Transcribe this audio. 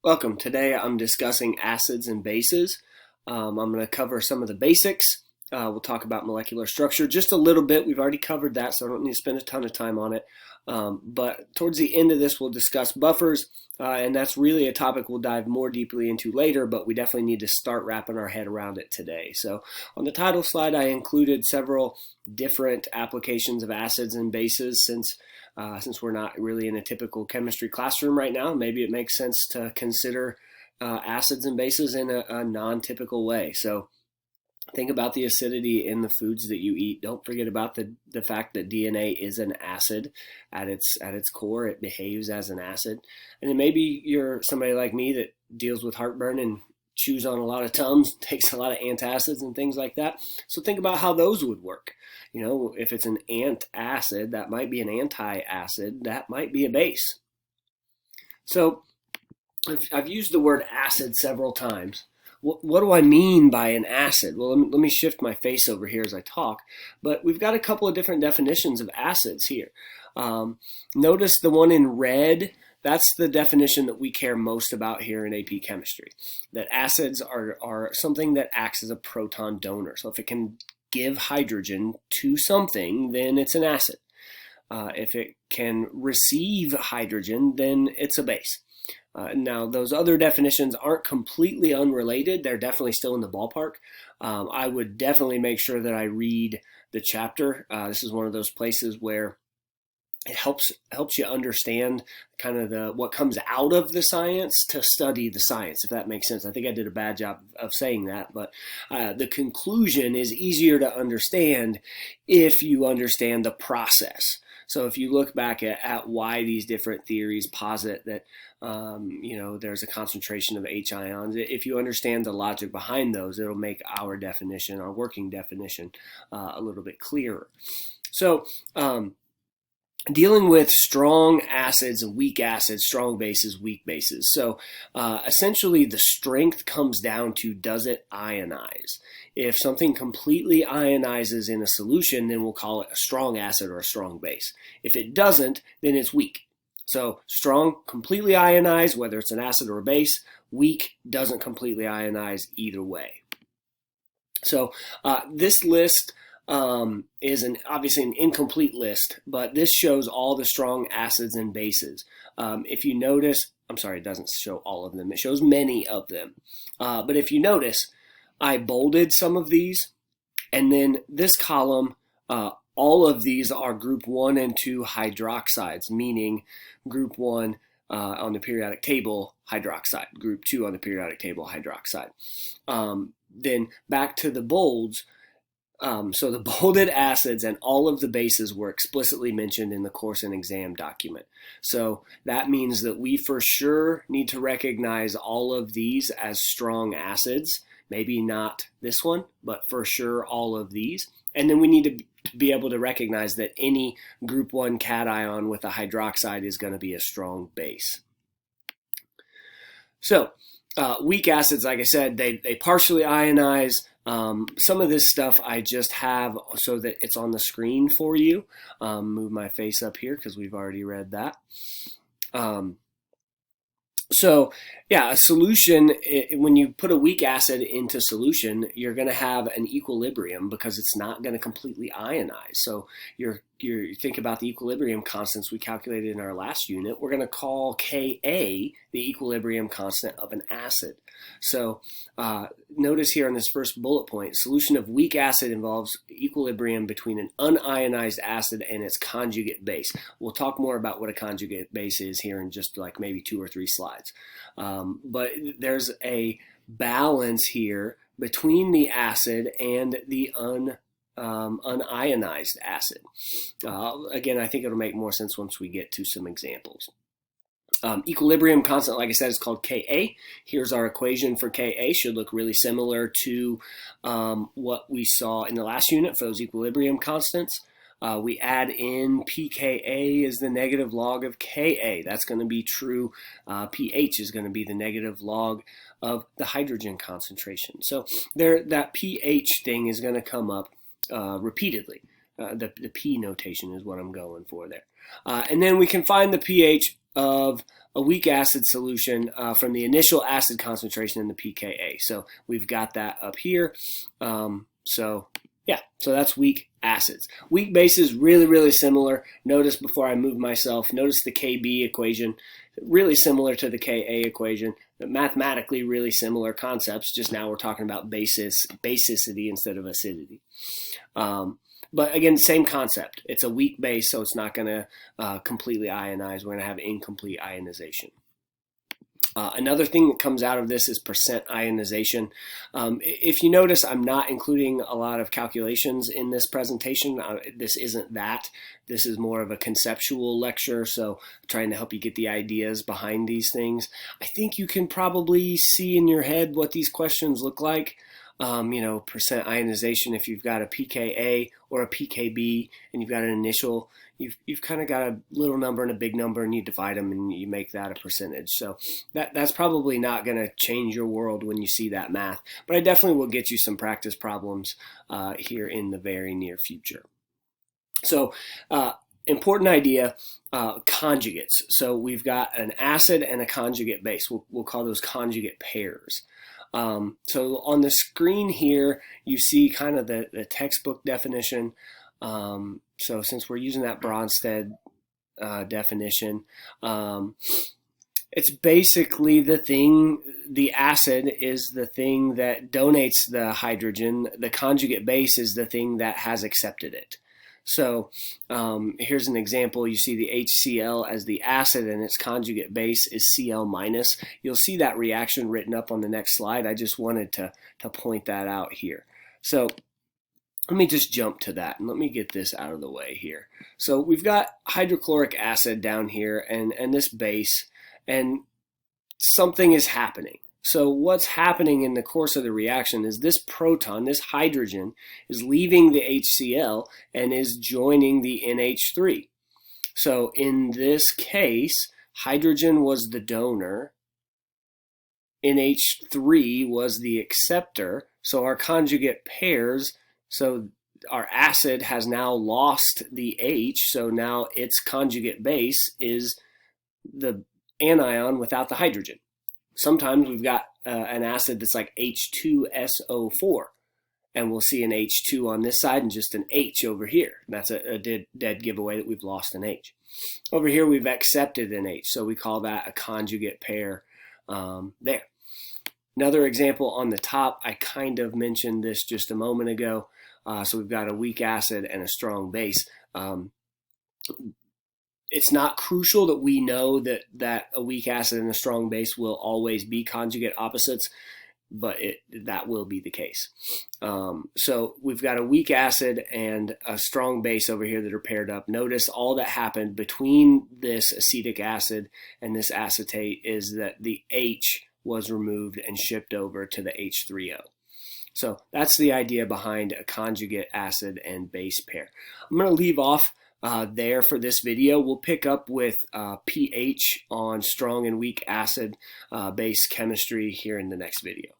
Welcome. Today I'm discussing acids and bases. I'm going to cover some of the basics. We'll talk about molecular structure just a little bit. We've already covered that, so I don't need to spend a ton of time on it. But towards the end of this, we'll discuss buffers, and that's really a topic we'll dive more deeply into later, but we definitely need to start wrapping our head around it today. So on the title slide, I included several different applications of acids and bases since we're not really in a typical chemistry classroom right now. Maybe it makes sense to consider acids and bases in a non-typical way. So think about the acidity in the foods that you eat. Don't forget about the fact that DNA is an acid at its core. It behaves as an acid. And then maybe you're somebody like me that deals with heartburn and chews on a lot of Tums, takes a lot of antacids and things like that. So think about how those would work. You know, if it's an antacid, that might be an anti-acid, that might be a base. So I've used the word acid several times. What do I mean by an acid? Well, let me shift my face over here as I talk. But we've got a couple of different definitions of acids here. Notice the one in red. That's the definition that we care most about here in AP Chemistry. That acids are something that acts as a proton donor. So if it can give hydrogen to something, then it's an acid. If it can receive hydrogen, then it's a base. Now, those other definitions aren't completely unrelated. They're definitely still in the ballpark. I would definitely make sure that I read the chapter. This is one of those places where it helps you understand kind of what comes out of the science to study the science, if that makes sense. I think I did a bad job of saying that, but the conclusion is easier to understand if you understand the process. So if you look back at why these different theories posit that there's a concentration of H ions, if you understand the logic behind those, it'll make our definition, our working definition, a little bit clearer. So dealing with strong acids and weak acids, strong bases, weak bases. So essentially the strength comes down to, does it ionize? If something completely ionizes in a solution, then we'll call it a strong acid or a strong base. If it doesn't, then it's weak. So strong, completely ionized, whether it's an acid or a base. Weak, doesn't completely ionize either way. So this list is obviously an incomplete list, but this shows all the strong acids and bases. If you notice, I'm sorry, it doesn't show all of them. It shows many of them. But if you notice, I bolded some of these, and then this column, all of these are group 1 and 2 hydroxides, meaning group 1 on the periodic table, hydroxide, group 2 on the periodic table, hydroxide. Then back to the bolds. So the bolded acids and all of the bases were explicitly mentioned in the course and exam document. So that means that we for sure need to recognize all of these as strong acids. Maybe not this one, but for sure all of these. And then we need to be able to recognize that any group 1 cation with a hydroxide is going to be a strong base. So weak acids, like I said, they partially ionize. Some of this stuff I just have so that it's on the screen for you. Move my face up here because we've already read that. So yeah, a solution, when you put a weak acid into solution, you're going to have an equilibrium because it's not going to completely ionize. So you think about the equilibrium constants we calculated in our last unit. We're going to call Ka the equilibrium constant of an acid. So notice here on this first bullet point, solution of weak acid involves equilibrium between an unionized acid and its conjugate base. We'll talk more about what a conjugate base is here in just like maybe 2 or 3 slides. But there's a balance here between the acid and the unionized acid. Again, I think it'll make more sense once we get to some examples. Equilibrium constant, like I said, is called Ka. Here's our equation for Ka. Should look really similar to what we saw in the last unit for those equilibrium constants. We add in pKa is the negative log of Ka. That's going to be true. pH is going to be the negative log of the hydrogen concentration. So that pH thing is going to come up repeatedly. The P notation is what I'm going for there. And then we can find the pH of a weak acid solution from the initial acid concentration in the pKa. So we've got that up here. So that's weak acids. Weak bases, really, really similar. Notice before I move myself, notice the Kb equation, really similar to the Ka equation. Mathematically, really similar concepts, just now we're talking about basicity instead of acidity. But again, same concept. It's a weak base, so it's not going to completely ionize. We're going to have incomplete ionization. Another thing that comes out of this is percent ionization. If you notice, I'm not including a lot of calculations in this presentation. This isn't that. This is more of a conceptual lecture, so trying to help you get the ideas behind these things. I think you can probably see in your head what these questions look like. Percent ionization, if you've got a pKa or a pKb and you've got an initial, you've kind of got a little number and a big number and you divide them and you make that a percentage. So that's probably not going to change your world when you see that math, but I definitely will get you some practice problems here in the very near future. So important idea, conjugates. So we've got an acid and a conjugate base. We'll call those conjugate pairs. So on the screen here, you see kind of the textbook definition. So since we're using that Bronsted definition, it's basically the acid is the thing that donates the hydrogen. The conjugate base is the thing that has accepted it. So here's an example. You see the HCl as the acid and its conjugate base is Cl minus. You'll see that reaction written up on the next slide. I just wanted to point that out here. So let me just jump to that and let me get this out of the way here. So we've got hydrochloric acid down here and this base, and something is happening. So what's happening in the course of the reaction is this proton, this hydrogen, is leaving the HCl and is joining the NH3. So in this case, hydrogen was the donor, NH3 was the acceptor. So our conjugate pairs, so our acid has now lost the H, so now its conjugate base is the anion without the hydrogen. Sometimes we've got an acid that's like H2SO4, and we'll see an H2 on this side and just an H over here. And that's a dead giveaway that we've lost an H. Over here we've accepted an H, so we call that a conjugate pair there. Another example on the top, I kind of mentioned this just a moment ago. So we've got a weak acid and a strong base. It's not crucial that we know that a weak acid and a strong base will always be conjugate opposites, but that will be the case. So we've got a weak acid and a strong base over here that are paired up. Notice all that happened between this acetic acid and this acetate is that the H was removed and shipped over to the H3O. So that's the idea behind a conjugate acid and base pair. I'm going to leave off there for this video. We'll pick up with pH on strong and weak acid base chemistry here in the next video.